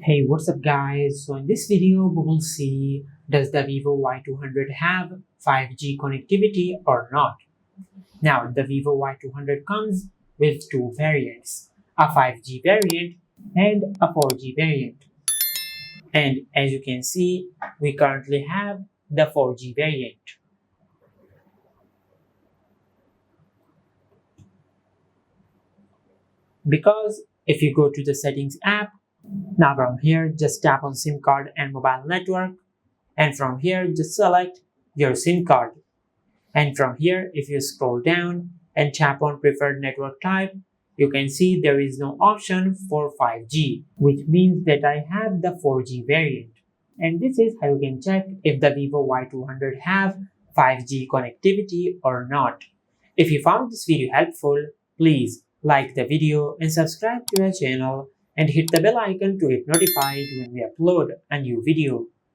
Hey, what's up guys? So in this video we will see, does the Vivo Y200 have 5G connectivity or not? Now the Vivo Y200 comes with two variants, a 5G variant and a 4G variant. And as you can see, we currently have the 4G variant. Because if you go to the settings app, now from here just tap on SIM card and mobile network, and from here just select your SIM card. And from here, if you scroll down and tap on preferred network type, you can see there is no option for 5G, which means that I have the 4G variant. And this is how you can check if the Vivo Y200 have 5G connectivity or not. If you found this video helpful, please like the video and subscribe to our channel and hit the bell icon to get notified when we upload a new video.